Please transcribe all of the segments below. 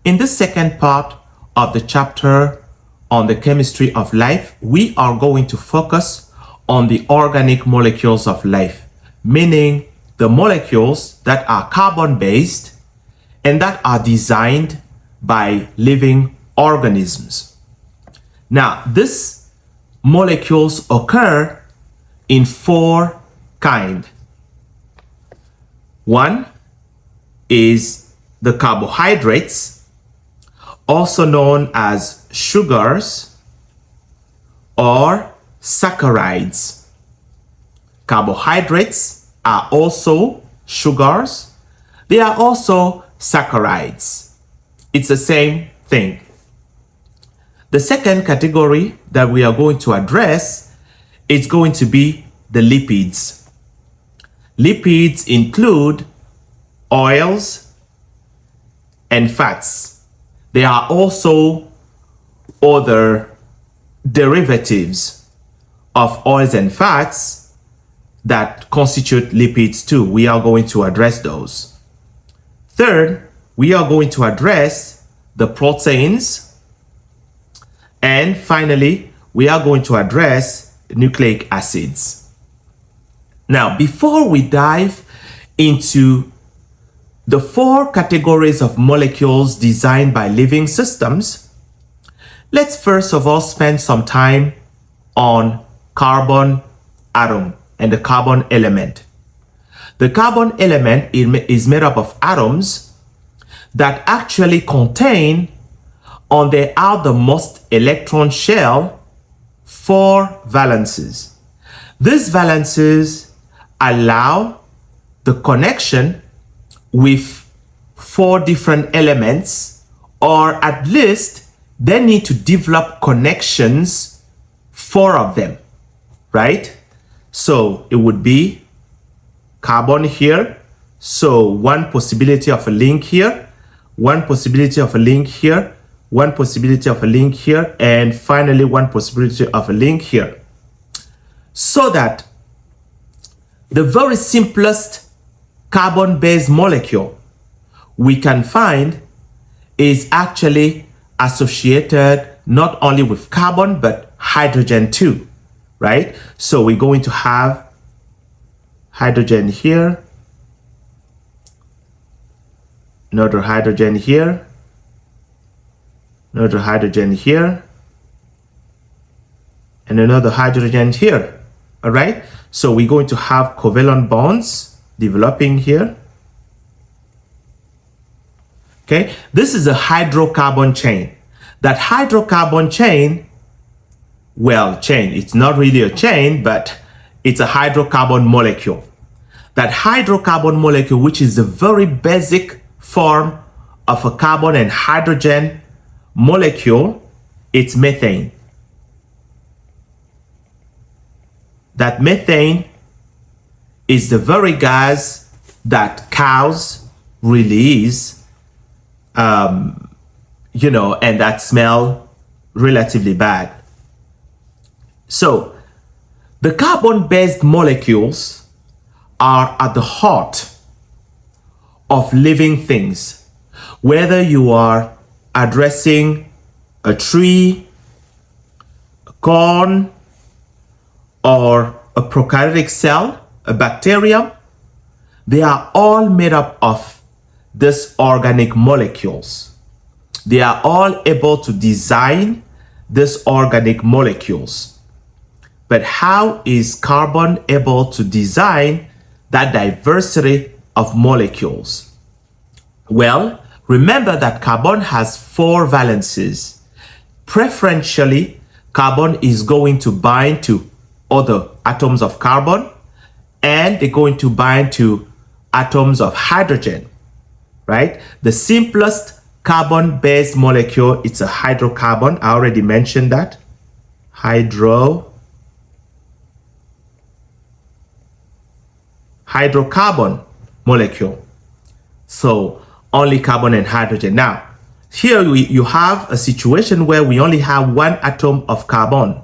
In the second part of the chapter on the chemistry of life, we are going to focus on the organic molecules of life, meaning the molecules that are carbon-based and that are designed by living organisms. Now, these molecules occur in four kinds. One is the carbohydrates, also known as sugars or saccharides. Carbohydrates are also sugars. They are also saccharides. It's the same thing. The second category that we are going to address is going to be the lipids. Lipids include oils and fats. There are also other derivatives of oils and fats that constitute lipids too. We are going to address those. Third, we are going to address the proteins. And finally, we are going to address nucleic acids. Now, before we dive into the four categories of molecules designed by living systems, let's first of all spend some time on carbon atom and the carbon element. The carbon element is made up of atoms that actually contain on their outermost electron shell 4 valences. These valences allow the connection with 4 different elements, or at least they need to develop connections, 4 of them, right? So it would be carbon here. So one possibility of a link here, one possibility of a link here, one possibility of a link here, and finally one possibility of a link here. So that the very simplest carbon-based molecule we can find is actually associated not only with carbon but hydrogen too, right? So we're going to have hydrogen here, another hydrogen here, another hydrogen here, and another hydrogen here. All right, so we're going to have covalent bonds developing here. Okay, this is a hydrocarbon chain. That hydrocarbon chain, well, it's not really a chain, but it's a hydrocarbon molecule. That hydrocarbon molecule, which is the very basic form of a carbon and hydrogen molecule, it's methane. That methane is the very gas that cows release, and that smell relatively bad. So the carbon-based molecules are at the heart of living things, whether you are addressing a tree, a corn, or a prokaryotic cell, a bacterium. They are all made up of these organic molecules. They are all able to design these organic molecules. But how is carbon able to design that diversity of molecules? Well, remember that carbon has 4 valences. Preferentially, carbon is going to bind to other atoms of carbon, and they're going to bind to atoms of hydrogen, right? The simplest carbon-based molecule, it's a hydrocarbon. I already mentioned that. Hydrocarbon molecule. So only carbon and hydrogen. Now, here you have a situation where we only have 1 atom of carbon,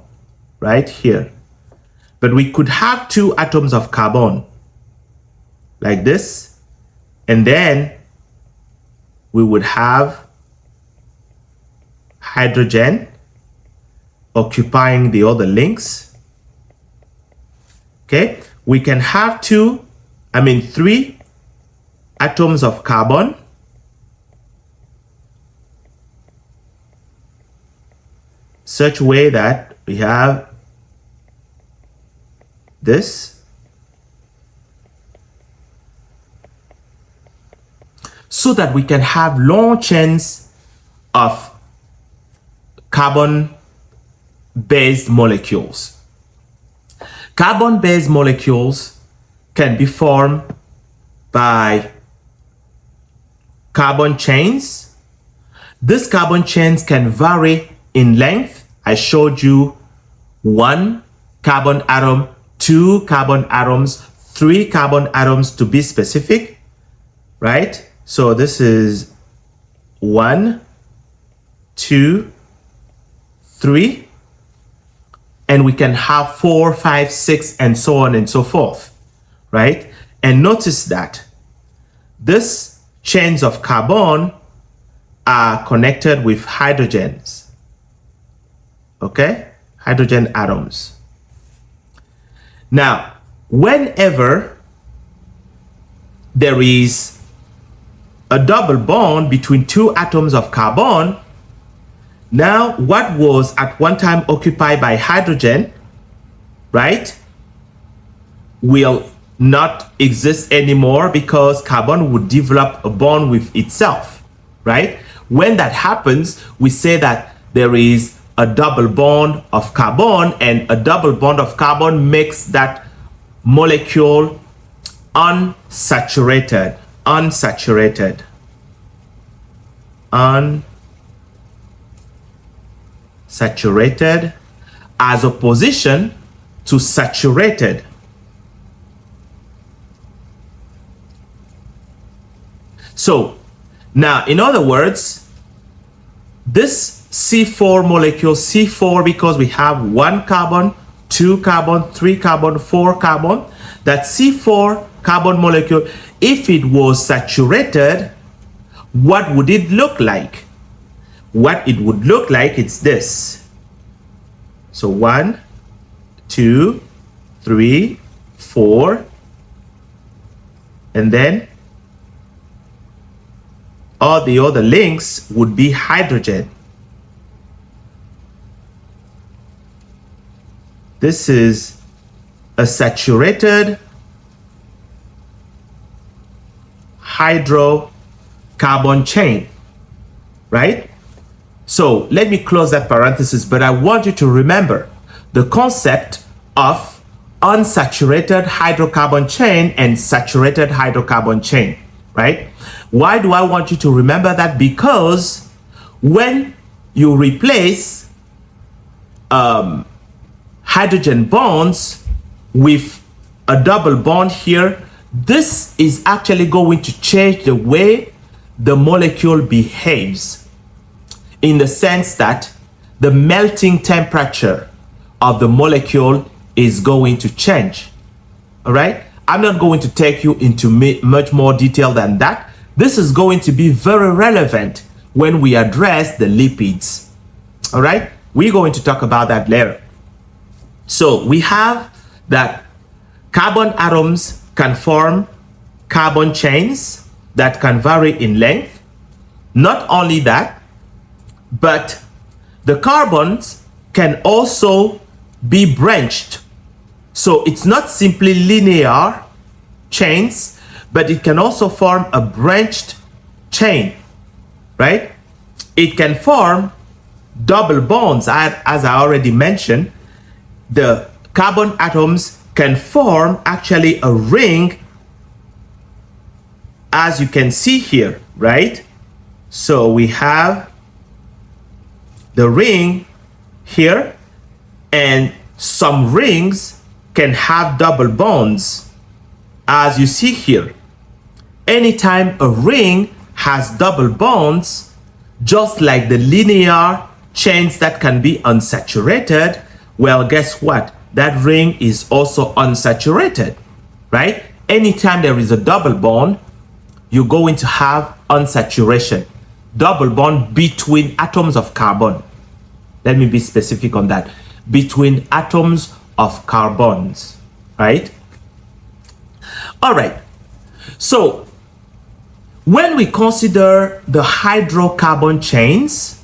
right here. But we could have 2 atoms of carbon, like this, and then we would have hydrogen occupying the other links. Okay, we can have three atoms of carbon such way that we have this, so that we can have long chains of carbon-based molecules. Carbon-based molecules can be formed by carbon chains. These carbon chains can vary in length. I showed you 1 carbon atom, 2 carbon atoms, 3 carbon atoms to be specific, right? So this is 1, 2, 3, and we can have 4, 5, 6, and so on and so forth, right? And notice that these chains of carbon are connected with hydrogens, okay? Hydrogen atoms. Now, whenever there is a double bond between 2 atoms of carbon, now what was at one time occupied by hydrogen, right, will not exist anymore because carbon would develop a bond with itself, right? When that happens, we say that there is a double bond of carbon, and a double bond of carbon makes that molecule unsaturated, as opposition to saturated. So now, in other words, this C4 molecule, C4, because we have 1 carbon, 2 carbon, 3 carbon, 4 carbon, that C4 carbon molecule, if it was saturated, what would it look like? What it would look like, it's this. So 1, 2, 3, 4, and then all the other links would be hydrogen. This is a saturated hydrocarbon chain, right? So let me close that parenthesis, but I want you to remember the concept of unsaturated hydrocarbon chain and saturated hydrocarbon chain, right? Why do I want you to remember that? Because when you replace hydrogen bonds with a double bond here, this is actually going to change the way the molecule behaves, in the sense that the melting temperature of the molecule is going to change. All right, I'm not going to take you into much more detail than that. This is going to be very relevant when we address the lipids. All right, we're going to talk about that later. So we have that carbon atoms can form carbon chains that can vary in length. Not only that, but the carbons can also be branched. So it's not simply linear chains, but it can also form a branched chain, right? It can form double bonds, as I already mentioned. The carbon atoms can form actually a ring, as you can see here, right? So we have the ring here, and some rings can have double bonds, as you see here. Anytime a ring has double bonds, just like the linear chains that can be unsaturated, well, guess what? That ring is also unsaturated, right? Anytime there is a double bond, you're going to have unsaturation. double bond between atoms of carbon. Let me be specific on that. Between atoms of carbons, right? All right. So when we consider the hydrocarbon chains,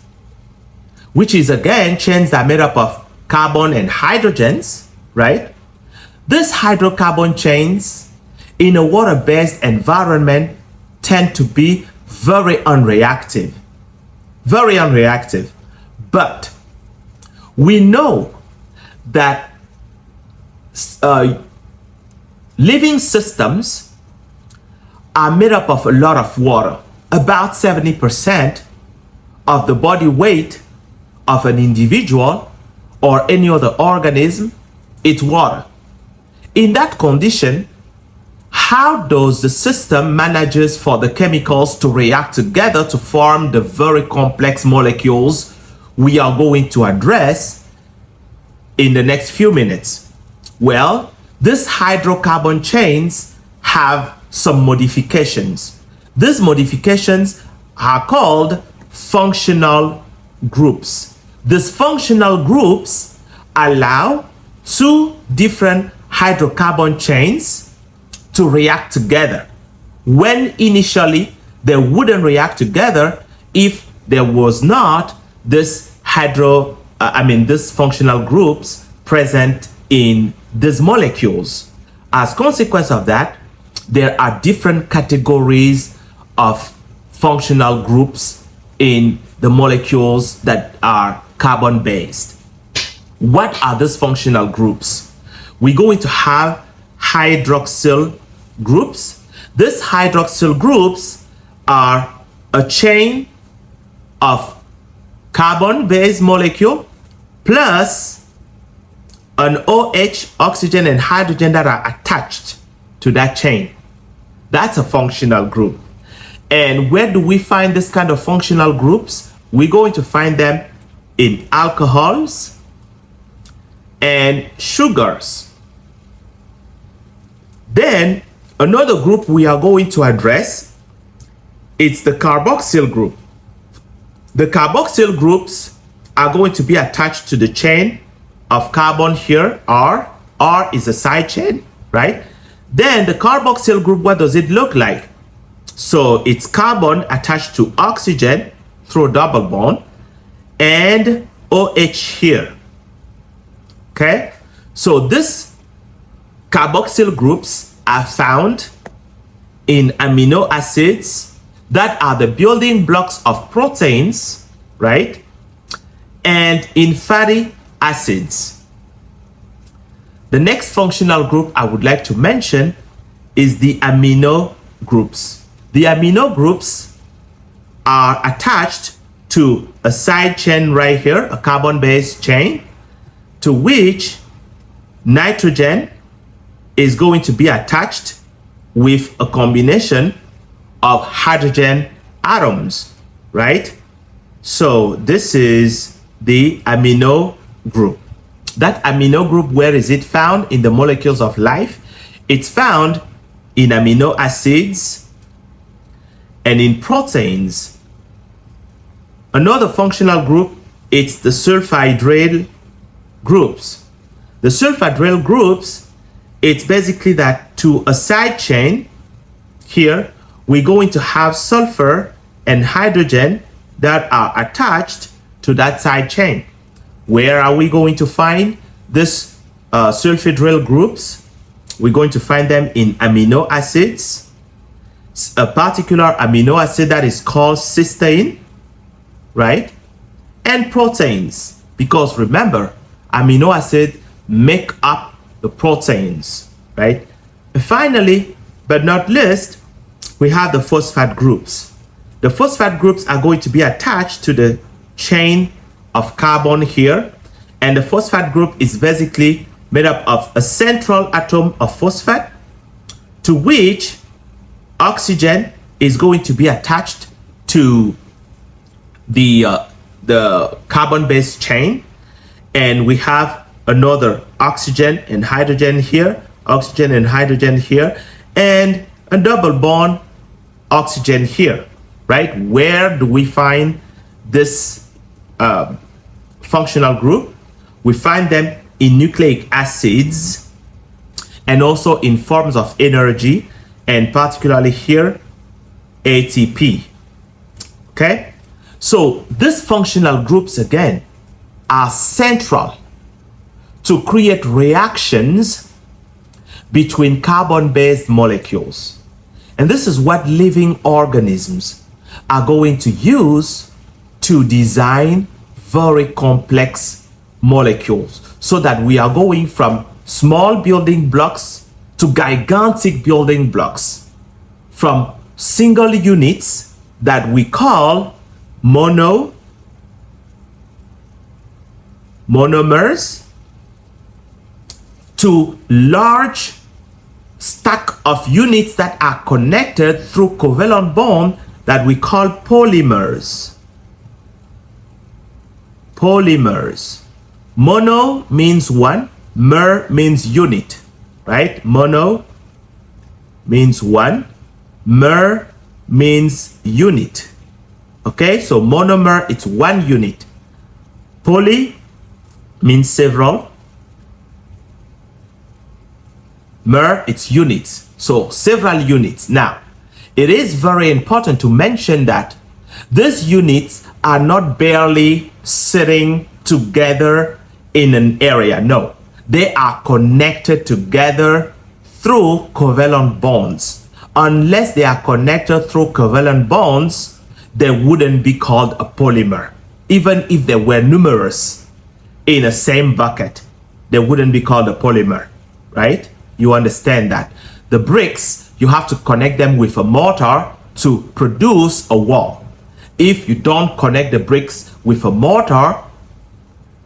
which is again chains that are made up of carbon and hydrogens, right? These hydrocarbon chains in a water-based environment tend to be very unreactive. Very unreactive. But we know that living systems are made up of a lot of water. About 70% of the body weight of an individual or any other organism is water. In that condition, how does the system manages for the chemicals to react together to form the very complex molecules we are going to address in the next few minutes? Well, these hydrocarbon chains have some modifications. These modifications are called functional groups. These functional groups allow two different hydrocarbon chains to react together when initially they wouldn't react together if there was not this these functional groups present in these molecules. As a consequence of that, there are different categories of functional groups in the molecules that are carbon based. What are these functional groups? We're going to have hydroxyl groups. These hydroxyl groups are a chain of carbon-based molecule plus an OH, oxygen, and hydrogen that are attached to that chain. That's a functional group. And where do we find this kind of functional groups? We're going to find them in alcohols and sugars. Then another group we are going to address, it's the carboxyl group. The carboxyl groups are going to be attached to the chain of carbon here, R. R is a side chain, right? Then the carboxyl group, what does it look like? So it's carbon attached to oxygen through double bond and OH here. Okay? So these carboxyl groups are found in amino acids that are the building blocks of proteins, right? And in fatty acids. The next functional group I would like to mention is the amino groups. The amino groups are attached to a side chain right here, a carbon-based chain, to which nitrogen is going to be attached with a combination of hydrogen atoms, right? So this is the amino group. That amino group, where is it found in the molecules of life? It's found in amino acids and in proteins. Another functional group, it's the sulfhydryl groups. The sulfhydryl groups, it's basically that to a side chain here, we're going to have sulfur and hydrogen that are attached to that side chain. Where are we going to find this sulfhydryl groups? We're going to find them in amino acids, a particular amino acid that is called cysteine, right? And proteins, because remember, amino acids make up the proteins, right? And finally, but not least, we have the phosphate groups. The phosphate groups are going to be attached to the chain of carbon here, and the phosphate group is basically made up of a central atom of phosphate to which oxygen is going to be attached to the carbon-based chain, and we have another oxygen and hydrogen here, and a double bond oxygen here. right? Where do we find this functional group? We find them in nucleic acids and also in forms of energy, and particularly here, ATP. Okay? So these functional groups, again, are central to create reactions between carbon-based molecules. And this is what living organisms are going to use to design very complex molecules, so that we are going from small building blocks to gigantic building blocks, from single units that we call monomers to large stack of units that are connected through covalent bond that we call polymers. Polymers. Mono means one, mer means unit, right? Mono means one, mer means unit. Okay, so monomer, it's one unit. Poly means several. Mer, it's units. So several units. Now, it is very important to mention that these units are not barely sitting together in an area. No, they are connected together through covalent bonds. Unless they are connected through covalent bonds, they wouldn't be called a polymer. Even if they were numerous in the same bucket, they wouldn't be called a polymer, right? You understand that. The bricks, you have to connect them with a mortar to produce a wall. If you don't connect the bricks with a mortar,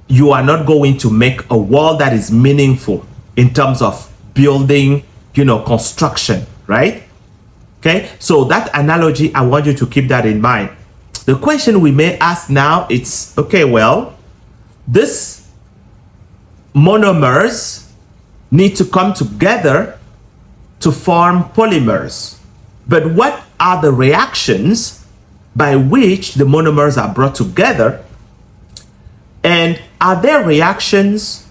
you are not going to make a wall that is meaningful in terms of building, construction, right? Okay, so that analogy, I want you to keep that in mind. The question we may ask now is, okay, well, this monomers need to come together to form polymers. But what are the reactions by which the monomers are brought together? And are there reactions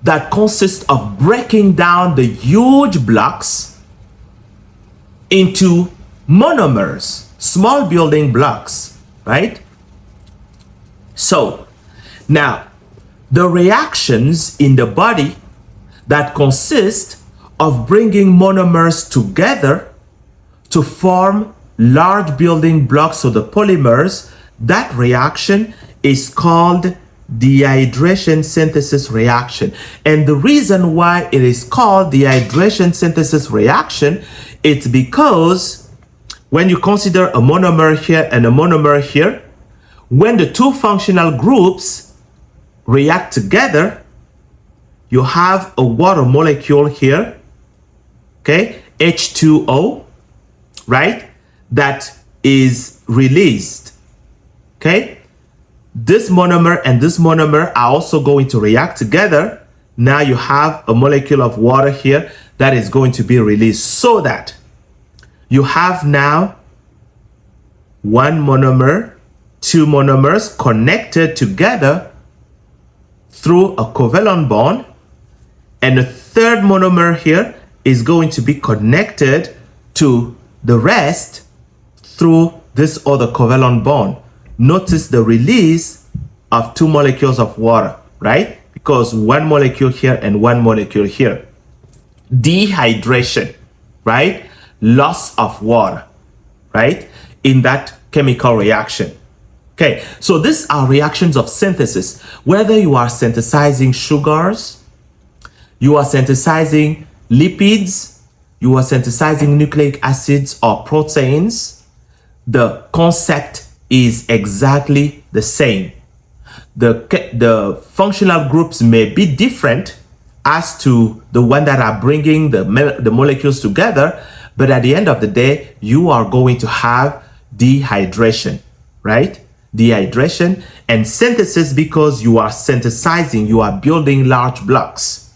that consist of breaking down the huge blocks into monomers, small building blocks, right? So now, the reactions in the body that consist of bringing monomers together to form large building blocks of the polymers, that reaction is called dehydration synthesis reaction. And the reason why it is called dehydration synthesis reaction, it's because when you consider a monomer here and a monomer here, when the two functional groups react together, you have a water molecule here, okay, H2O, right, that is released, okay? This monomer and this monomer are also going to react together. Now you have a molecule of water here that is going to be released, so that you have now one monomer, two monomers connected together through a covalent bond, and the third monomer here is going to be connected to the rest through this other covalent bond. Notice the release of two molecules of water, right? Because one molecule here and one molecule here. Dehydration, right? Loss of water, right? In that chemical reaction. Okay, so these are reactions of synthesis. Whether you are synthesizing sugars, you are synthesizing lipids, you are synthesizing nucleic acids or proteins, the concept is exactly the same. The functional groups may be different as to the one that are bringing the molecules together, but at the end of the day, you are going to have dehydration, right? Dehydration and synthesis, because you are synthesizing, you are building large blocks.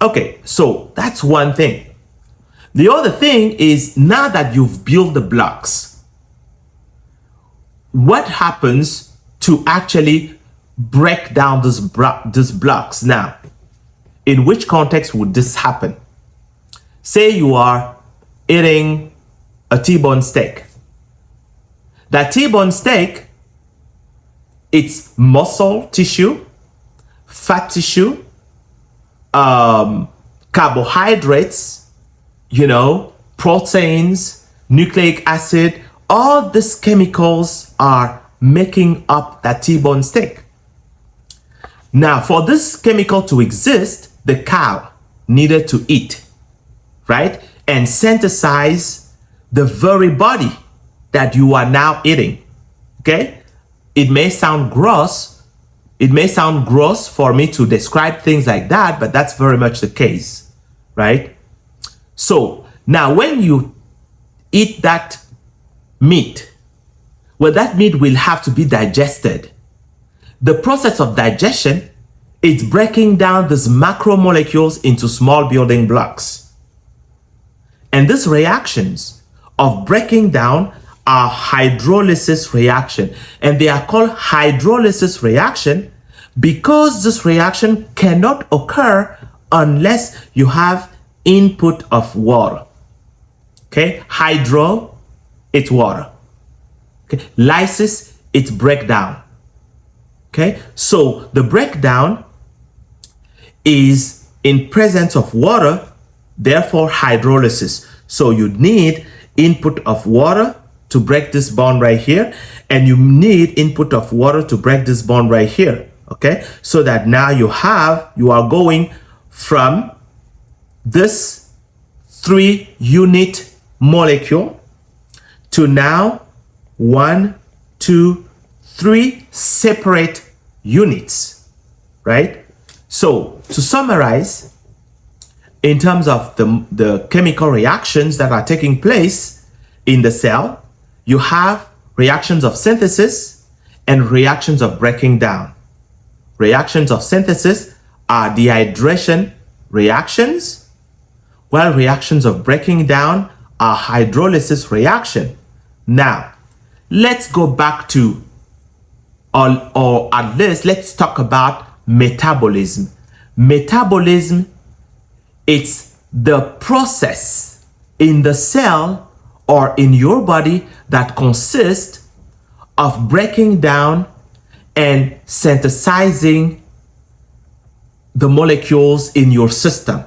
Okay, so that's one thing. The other thing is, now that you've built the blocks, what happens to actually break down these blocks? Now, in which context would this happen? Say you are eating a T-bone steak. That T-bone steak, it's muscle tissue, fat tissue, carbohydrates, proteins, nucleic acid. All these chemicals are making up that T-bone steak. Now, for this chemical to exist, the cow needed to eat, right? And synthesize the very body that you are now eating, okay? It may sound gross. It may sound gross for me to describe things like that, but that's very much the case, right? So now when you eat that meat, well, that meat will have to be digested. The process of digestion is breaking down these macromolecules into small building blocks. And these reactions of breaking down are hydrolysis reaction. And they are called hydrolysis reaction because this reaction cannot occur unless you have input of water. Okay, hydro, it's water. Okay, lysis, it's breakdown. Okay, so the breakdown is in presence of water, therefore hydrolysis. So you need input of water to break this bond right here, and you need input of water to break this bond right here. Okay, so that now you are going from this 3-unit molecule to now 1, 2, 3 separate units, right? So to summarize, in terms of the chemical reactions that are taking place in the cell, you have reactions of synthesis and reactions of breaking down. Reactions of synthesis are dehydration reactions, while reactions of breaking down are hydrolysis reaction. Now, let's go back to, or at least let's talk about metabolism. Metabolism, it's the process in the cell or in your body that consists of breaking down and synthesizing the molecules in your system.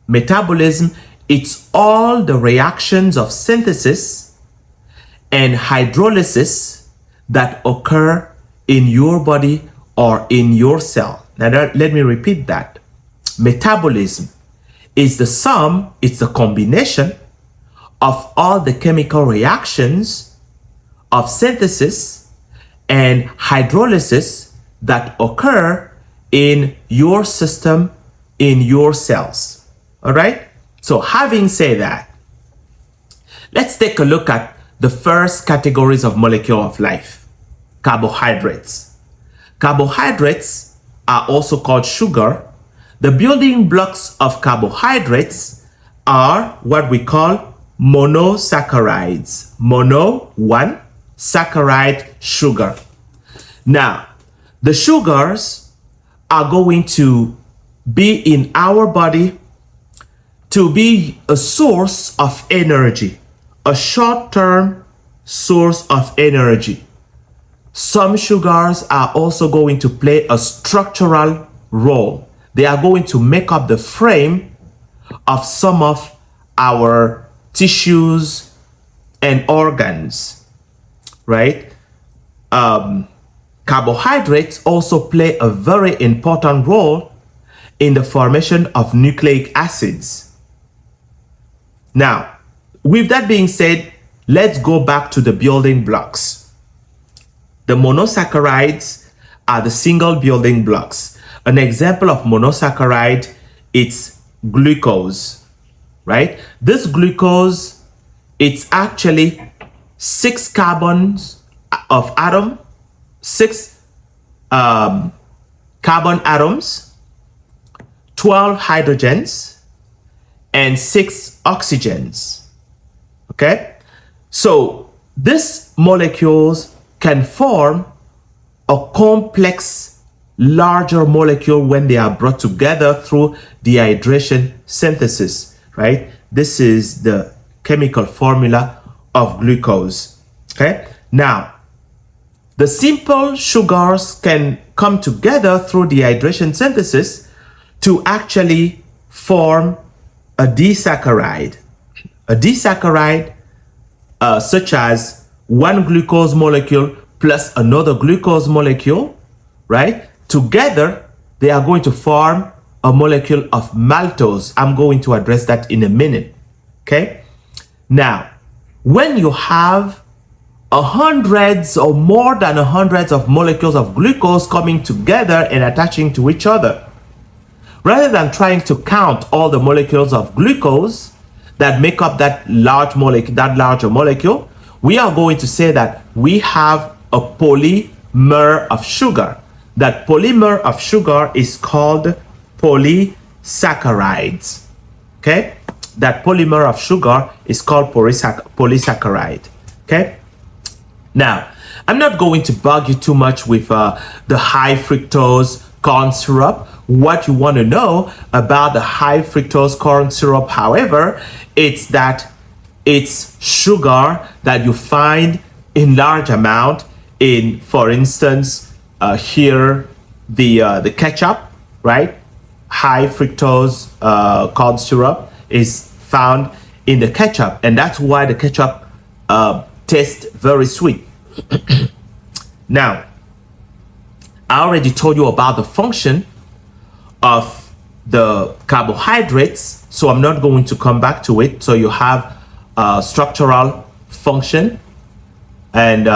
Metabolism, it's all the reactions of synthesis and hydrolysis that occur in your body or in your cell. Now let me repeat that. Metabolism is the sum, it's the combination of all the chemical reactions of synthesis and hydrolysis that occur in your system, in your cells. All right? So having said that, let's take a look at the first categories of molecule of life, carbohydrates. Carbohydrates are also called sugar. The building blocks of carbohydrates are what we call monosaccharides. Mono, one, saccharide, sugar. Now, the sugars are going to be in our body to be a source of energy, a short-term source of energy. Some sugars are also going to play a structural role. They are going to make up the frame of some of our tissues and organs, right? Carbohydrates also play a very important role in the formation of nucleic acids. Now, with that being said, let's go back to the building blocks. The monosaccharides are the single building blocks. An example of monosaccharide, it's glucose, right? This glucose, it's actually 6 carbons of atom, 6 carbon atoms, 12 hydrogens, and 6 oxygens. Okay? So these molecules can form a complex, larger molecule when they are brought together through dehydration synthesis, right? This is the chemical formula of glucose, okay? Now, the simple sugars can come together through dehydration synthesis to actually form a disaccharide. A disaccharide such as one glucose molecule plus another glucose molecule, right? Together, they are going to form a molecule of maltose. I'm going to address that in a minute, okay? Now, when you have hundreds or more than hundreds of molecules of glucose coming together and attaching to each other, rather than trying to count all the molecules of glucose that make up that larger molecule, we are going to say that we have a polymer of sugar. That polymer of sugar is called polysaccharides. Okay? That polymer of sugar is called polysaccharide. Okay? Now, I'm not going to bug you too much with the high fructose corn syrup. What you want to know about the high fructose corn syrup, however, it's that it's sugar that you find in large amount in, for instance, here the ketchup, right? High fructose corn syrup is found in the ketchup, and that's why the ketchup tastes very sweet. Now, I already told you about the function of the carbohydrates, so I'm not going to come back to it. So you have structural function, and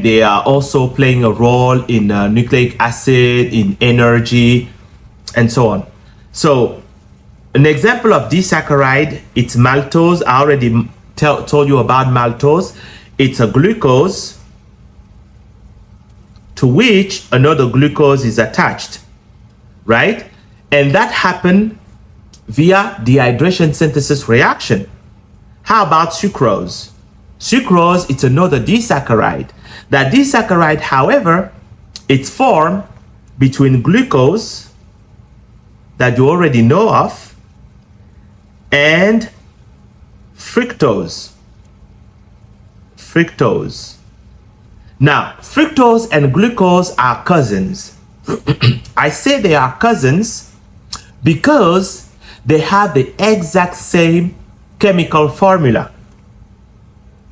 they are also playing a role in nucleic acid, in energy, and so on. So an example of disaccharide, it's maltose. I already told you about maltose. It's a glucose to which another glucose is attached, right? And that happened via dehydration synthesis reaction. How about sucrose? Sucrose, it's another disaccharide. That disaccharide, however, it's formed between glucose that you already know of and fructose. Fructose. Now, fructose and glucose are cousins. I say they are cousins because they have the exact same chemical formula.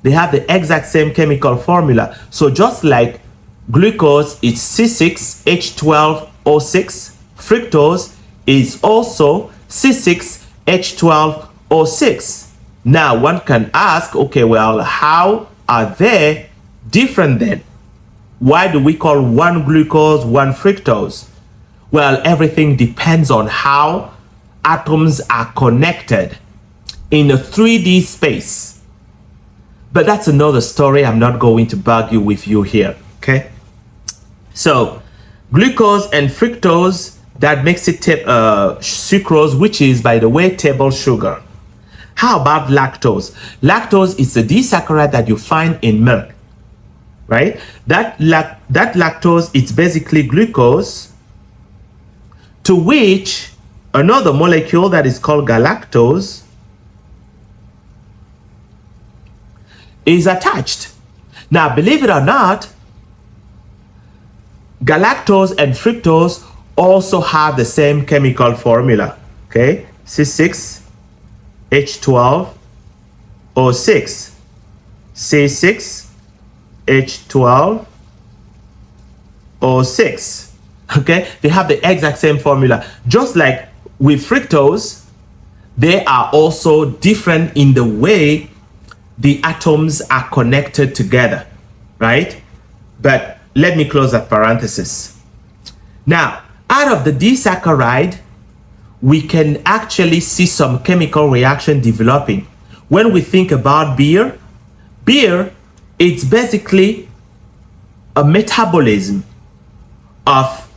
They have the exact same chemical formula. So just like glucose is C6H12O6, fructose is also C6H12O6. Now one can ask, okay, well, how are they different then? Why do we call one glucose, one fructose? Well, everything depends on how atoms are connected in a 3D space. But that's another story. I'm not going to bug you with you here, okay? So, glucose and fructose, that makes it sucrose, which is, by the way, table sugar. How about lactose? Lactose is a disaccharide that you find in milk, right? That lactose, it's basically glucose to which another molecule that is called galactose is attached. Now, believe it or not, galactose and fructose also have the same chemical formula, okay? C6H12O6. C6H12O6. Okay? They have the exact same formula. Just like with fructose, they are also different in the way the atoms are connected together, right? But let me close that parenthesis. Now, out of the disaccharide, we can actually see some chemical reaction developing. When we think about beer, it's basically a metabolism of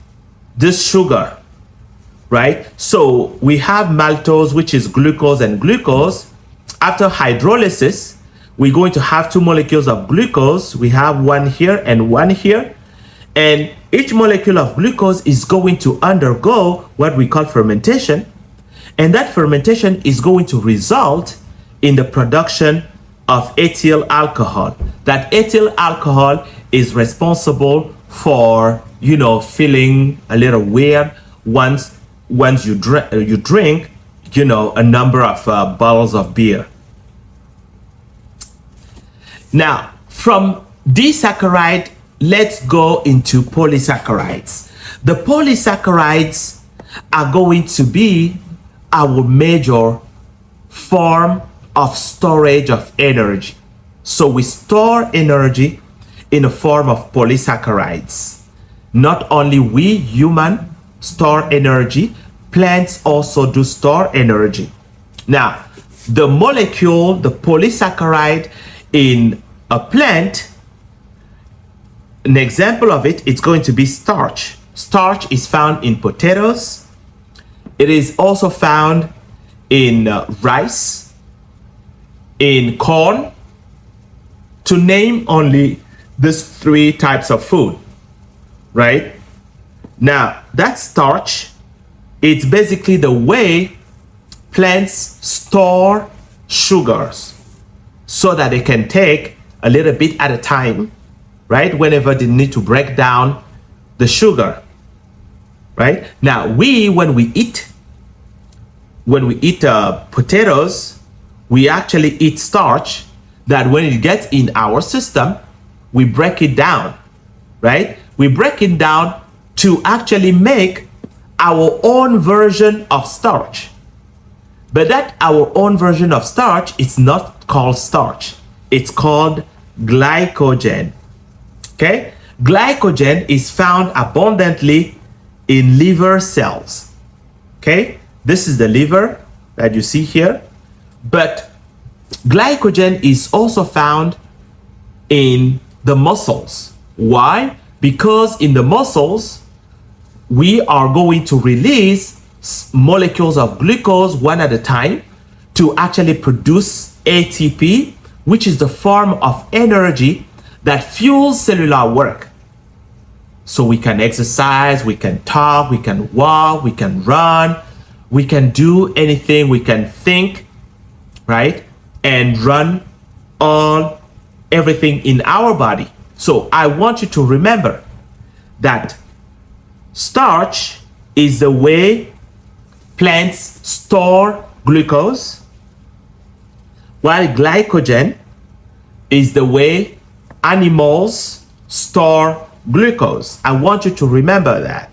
this sugar, right? So we have maltose, which is glucose and glucose. After hydrolysis, we're going to have two molecules of glucose. We have one here and one here. And each molecule of glucose is going to undergo what we call fermentation. And that fermentation is going to result in the production of ethyl alcohol. That ethyl alcohol is responsible for, feeling a little weird once you drink, a number of bottles of beer. Now, from disaccharide, let's go into polysaccharides. The polysaccharides are going to be our major form of storage of energy. So we store energy in the form of polysaccharides. Not only we human store energy, plants also do store energy. Now, the molecule, the polysaccharide in a plant, an example of it, it's going to be starch. Starch is found in potatoes. It is also found in rice, in corn, to name only these three types of food, right? Now, that starch, it's basically the way plants store sugars so that they can take a little bit at a time, right? Whenever they need to break down the sugar, right? Now, when we eat potatoes, we actually eat starch that when it gets in our system, we break it down, right? We break it down to actually make our own version of starch. But that our own version of starch is not called starch. It's called glycogen. Okay? Glycogen is found abundantly in liver cells. Okay? This is the liver that you see here. But glycogen is also found in the muscles. Why? Because in the muscles, we are going to release molecules of glucose one at a time to actually produce ATP, which is the form of energy that fuels cellular work. So we can exercise, we can talk, we can walk, we can run, we can do anything, we can think, right? And run everything in our body. So I want you to remember that starch is the way plants store glucose, while glycogen is the way animals store glucose. I want you to remember that.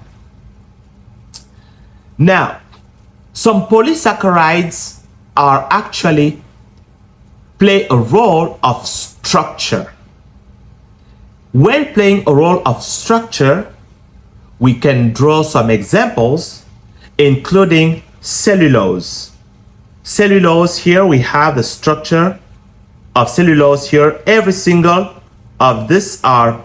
Now, some polysaccharides are actually play a role of structure. When playing a role of structure, we can draw some examples, including cellulose. Cellulose, here we have the structure of cellulose here. Every single of these are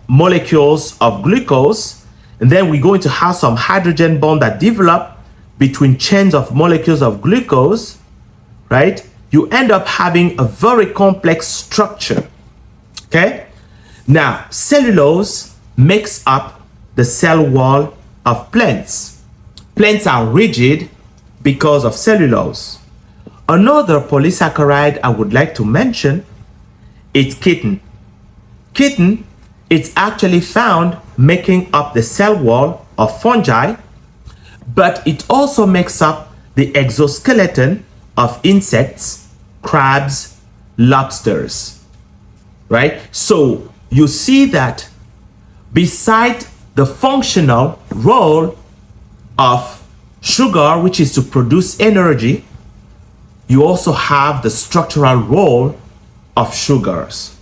molecules of glucose. And then we're going to have some hydrogen bond that develop between chains of molecules of glucose, right? You end up having a very complex structure. Okay? Now, cellulose makes up the cell wall of plants. Plants are rigid because of cellulose. Another polysaccharide I would like to mention is chitin. Chitin is actually found making up the cell wall of fungi, but it also makes up the exoskeleton of insects, crabs, lobsters, right? So you see that beside the functional role of sugar, which is to produce energy, you also have the structural role of sugars.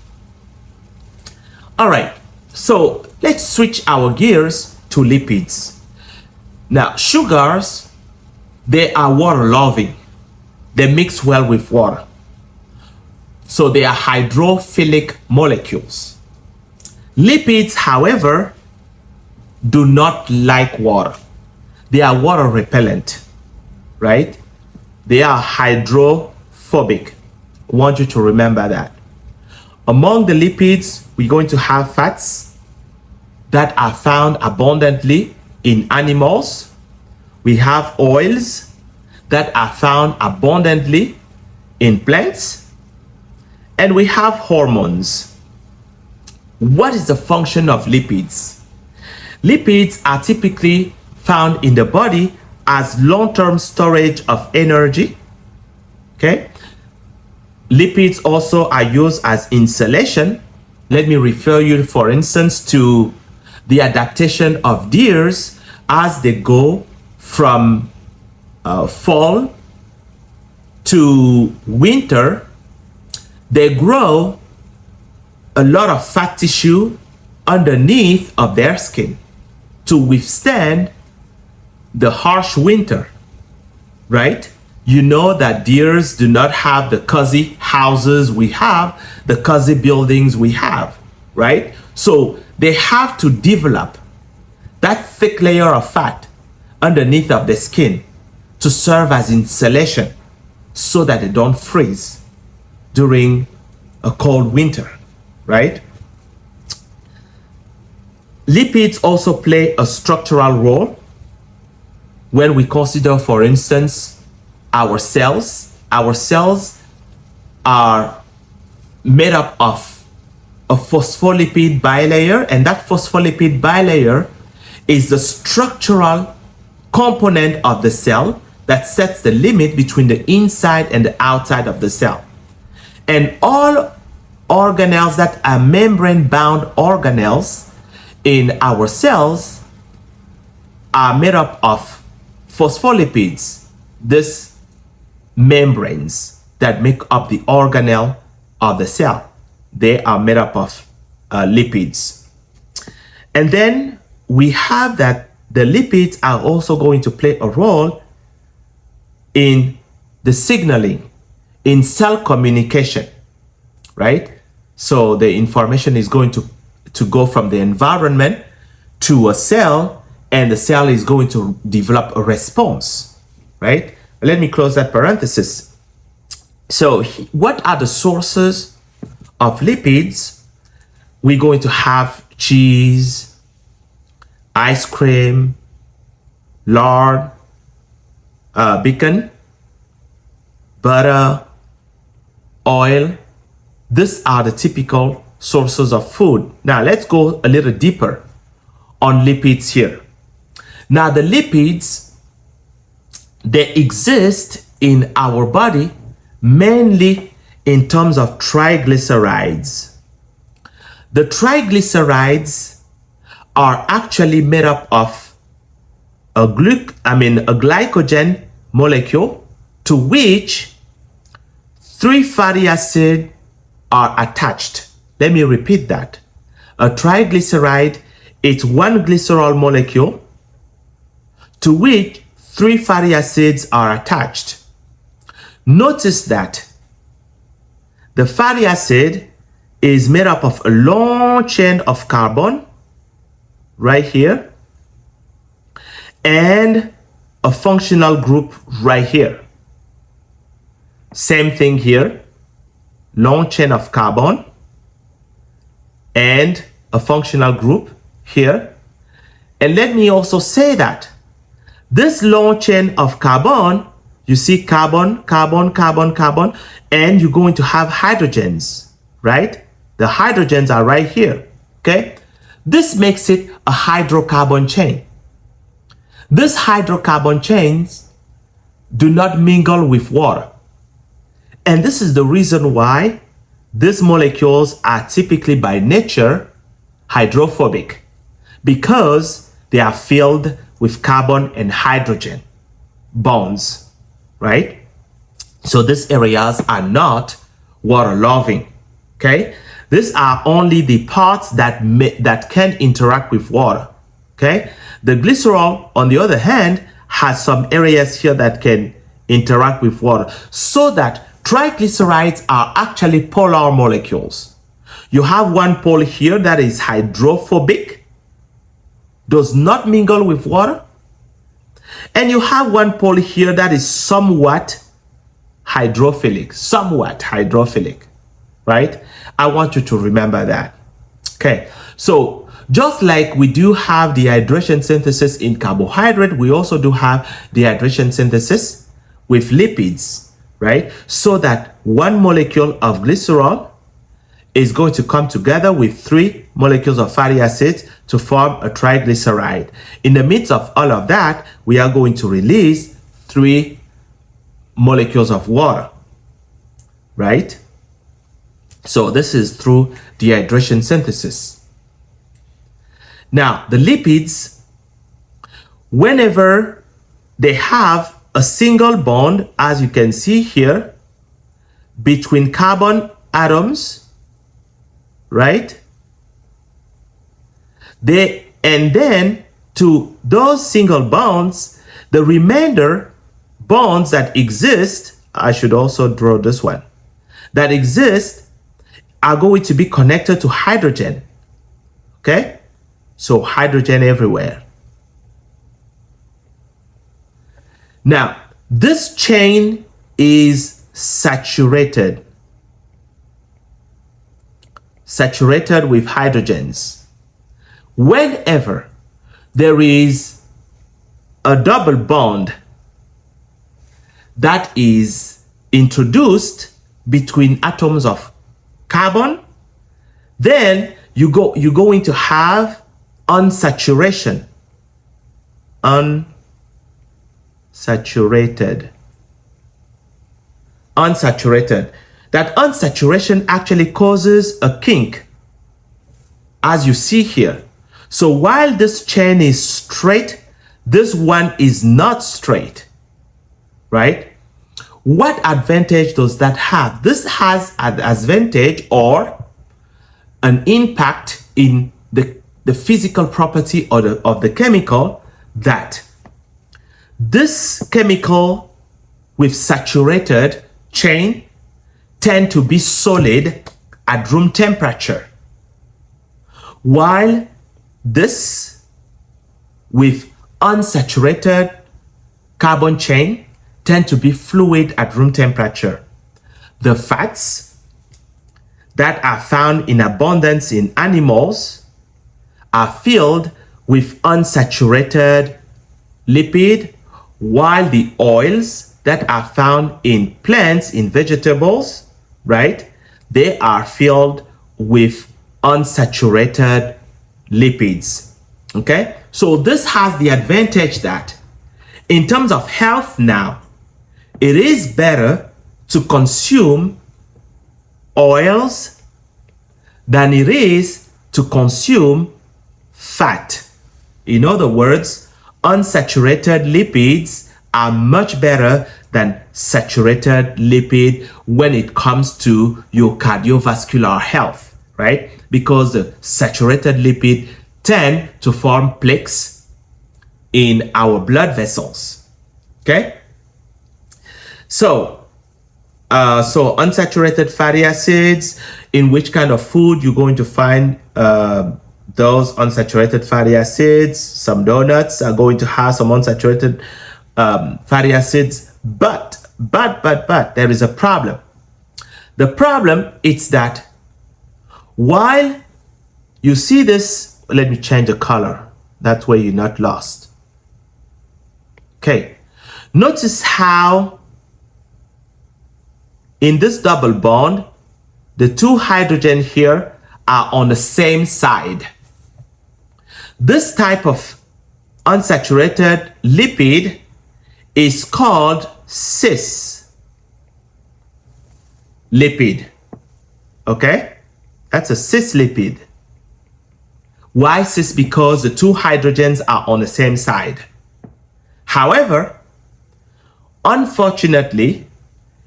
All right, so let's switch our gears to lipids. Now, sugars, they are water-loving. They mix well with water. So they are hydrophilic molecules. Lipids, however, do not like water. They are water repellent, right? They are hydrophobic. I want you to remember that. Among the lipids, we're going to have fats that are found abundantly in animals. We have oils that are found abundantly in plants. And we have hormones. What is the function of lipids? Lipids are typically found in the body as long-term storage of energy. Okay? Lipids also are used as insulation. Let me refer you, for instance, to the adaptation of deers as they go from fall to winter. They grow a lot of fat tissue underneath of their skin to withstand the harsh winter, right? You know that deers do not have the cozy houses we have, the cozy buildings we have, right? So they have to develop that thick layer of fat underneath of the skin to serve as insulation so that they don't freeze during a cold winter, right? Lipids also play a structural role when we consider, for instance, our cells. Our cells are made up of a phospholipid bilayer, and that phospholipid bilayer is the structural component of the cell that sets the limit between the inside and the outside of the cell. And all organelles that are membrane-bound organelles in our cells are made up of phospholipids, these membranes that make up the organelle of the cell. They are made up of lipids. And then we have that the lipids are also going to play a role in the signaling, in cell communication, right? So the information is going to go from the environment to a cell, and the cell is going to develop a response, right? Let me close that parenthesis. So what are the sources of lipids? We're going to have cheese, ice cream, lard, bacon, butter, oil. These are the typical sources of food. Now let's go a little deeper on lipids here. Now the lipids, they exist in our body mainly in terms of triglycerides. The triglycerides are actually made up of a glycogen molecule to which 3 fatty acids are attached. Let me repeat that. A triglyceride is one glycerol molecule to which 3 fatty acids are attached. Notice that the fatty acid is made up of a long chain of carbon right here and a functional group right here. Same thing here, long chain of carbon and a functional group here. And let me also say that this long chain of carbon, you see carbon, carbon, carbon, carbon, and you're going to have hydrogens, right? The hydrogens are right here, okay? This makes it a hydrocarbon chain. These hydrocarbon chains do not mingle with water. And this is the reason why these molecules are typically by nature hydrophobic, because they are filled with carbon and hydrogen bonds, right? So these areas are not water loving, okay? These are only the parts that can interact with water, okay? The glycerol, on the other hand, has some areas here that can interact with water, so that triglycerides are actually polar molecules. You have one pole here that is hydrophobic, does not mingle with water, and you have one pole here that is somewhat hydrophilic, somewhat hydrophilic, right? I want you to remember that. Okay, so just like we do have dehydration synthesis in carbohydrate, we also do have dehydration synthesis with lipids, right? So that one molecule of glycerol is going to come together with 3 molecules of fatty acids to form a triglyceride. In the midst of all of that, we are going to release 3 molecules of water, right? So this is through dehydration synthesis. Now, the lipids, whenever they have a single bond, as you can see here, between carbon atoms, right? And then to those single bonds, the remainder bonds that exist, I should also draw this one, that exist are going to be connected to hydrogen. Okay? So hydrogen everywhere. Now, this chain is saturated with hydrogens. Whenever there is a double bond that is introduced between atoms of carbon, then you're going to have unsaturation. Unsaturated. That unsaturation actually causes a kink, as you see here. So while this chain is straight, this one is not straight, right? What advantage does that have? This has an advantage or an impact in the physical property of the chemical, that this chemical with saturated chain tend to be solid at room temperature, while this with unsaturated carbon chain tend to be fluid at room temperature. The fats that are found in abundance in animals are filled with unsaturated lipid, while the oils that are found in plants, in vegetables, right, they are filled with unsaturated lipids. Okay, so this has the advantage that in terms of health now, it is better to consume oils than it is to consume fat. In other words, unsaturated lipids are much better than saturated lipid when it comes to your cardiovascular health, right? Because the saturated lipid tend to form plaques in our blood vessels. Okay? So unsaturated fatty acids, in which kind of food you're going to find those unsaturated fatty acids? Some donuts are going to have some unsaturated fatty acids, but there is a problem. The problem is that while you see this, let me change the color. That way you're not lost. Okay. Notice how in this double bond, the 2 hydrogen here are on the same side. This type of unsaturated lipid is called cis lipid. Okay? That's a cis lipid. Why cis? Because the 2 hydrogens are on the same side. However, unfortunately,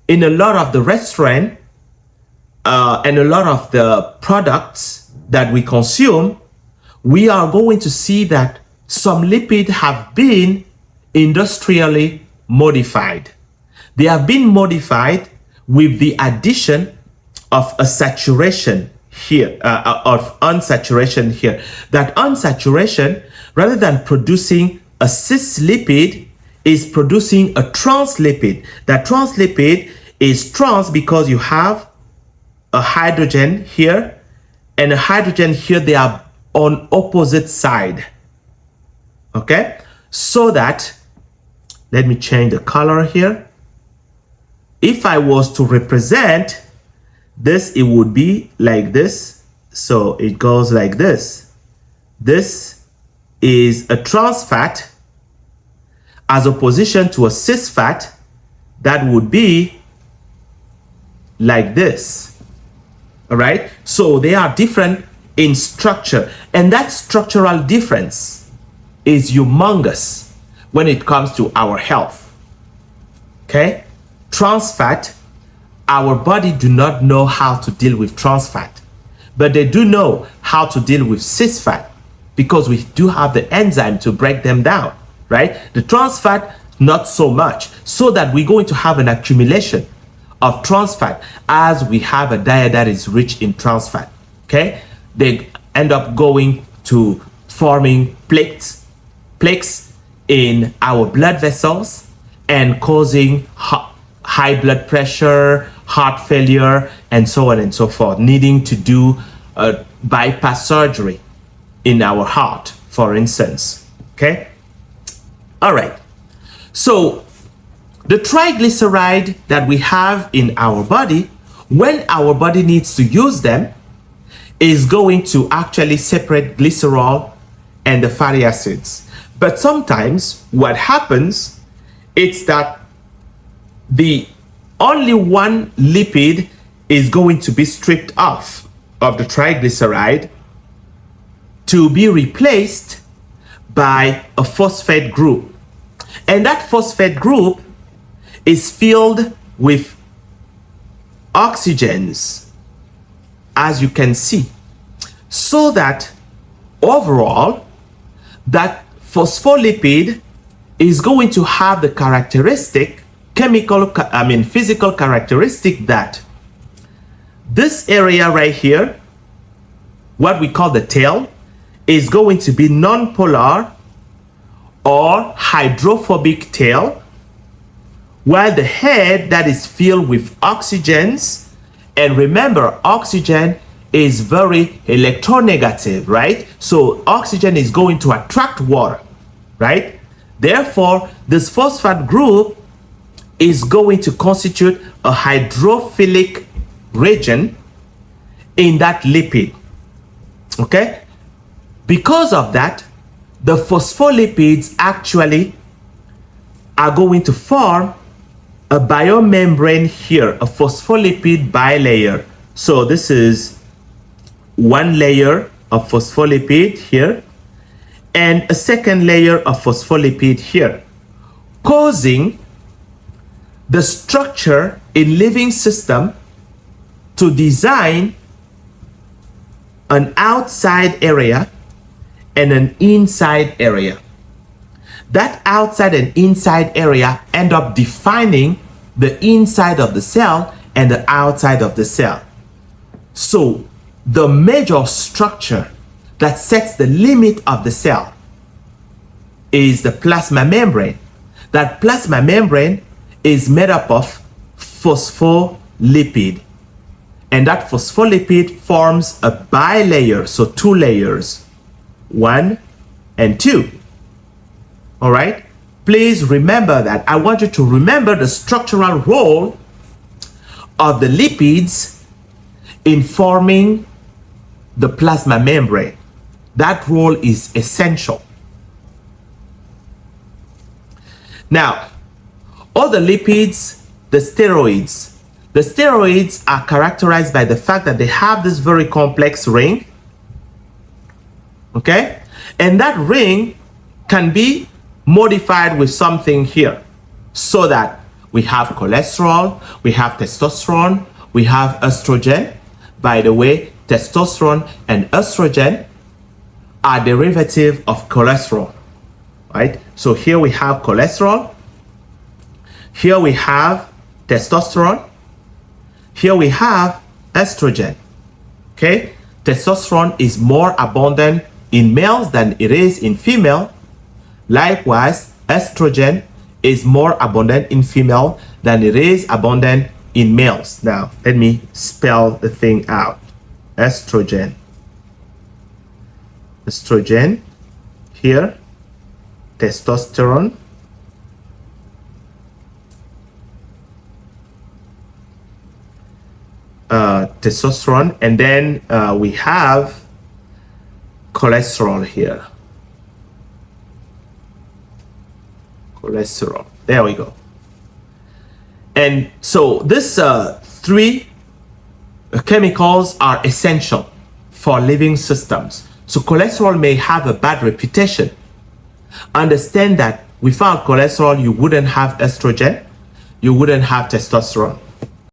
in a lot of the restaurant and a lot of the products that we consume, we are going to see that some lipids have been industrially modified. They have been modified with the addition of a saturation here, of unsaturation here. That unsaturation, rather than producing a cis lipid, is producing a trans lipid. That trans lipid is trans because you have a hydrogen here and a hydrogen here. They are on opposite side. Okay, so that, let me change the color here. If I was to represent this, it would be like this. So it goes like this. This is a trans fat as opposition to a cis fat that would be like this. All right, so they are different in structure, and that structural difference is humongous when it comes to our health. Okay, trans fat, our body do not know how to deal with trans fat, but they do know how to deal with cis fat because we do have the enzyme to break them down, right? The trans fat, not so much, so that we're going to have an accumulation of trans fat as we have a diet that is rich in trans fat. Okay, they end up going to forming plaques in our blood vessels and causing high blood pressure, heart failure, and so on and so forth, needing to do a bypass surgery in our heart, for instance. Okay, all right, so the triglyceride that we have in our body, when our body needs to use them, is going to actually separate glycerol and the fatty acids. But sometimes what happens is that the only one lipid is going to be stripped off of the triglyceride to be replaced by a phosphate group. And that phosphate group is filled with oxygens, as you can see, so that overall that phospholipid is going to have the physical characteristic that this area right here, what we call the tail, is going to be non-polar or hydrophobic tail, while the head that is filled with oxygens, and remember, oxygen is very electronegative, right? So oxygen is going to attract water, right? Therefore, this phosphate group is going to constitute a hydrophilic region in that lipid, okay? Because of that, the phospholipids actually are going to form a biomembrane here, a phospholipid bilayer. So this is one layer of phospholipid here and a second layer of phospholipid here, causing the structure in living system to design an outside area and an inside area. That outside and inside area end up defining the inside of the cell and the outside of the cell. So the major structure that sets the limit of the cell is the plasma membrane. That plasma membrane is made up of phospholipid, and that phospholipid forms a bilayer, so two layers, 1 and 2. All right, please remember that. I want you to remember the structural role of the lipids in forming the plasma membrane. That role is essential. Now, all the lipids, the steroids are characterized by the fact that they have this very complex ring, okay? And that ring can be modified with something here, so that we have cholesterol, we have testosterone, we have estrogen. By the way, testosterone and estrogen are derivative of cholesterol, right? So here we have cholesterol, here we have testosterone, here we have estrogen, okay? Testosterone is more abundant in males than it is in female. Likewise, estrogen is more abundant in female than it is abundant in males. Now, let me spell the thing out. Estrogen. Estrogen. Here, testosterone. Testosterone. And then we have cholesterol here. Cholesterol. There we go. And so these three chemicals are essential for living systems. So cholesterol may have a bad reputation. Understand that without cholesterol, you wouldn't have estrogen, you wouldn't have testosterone.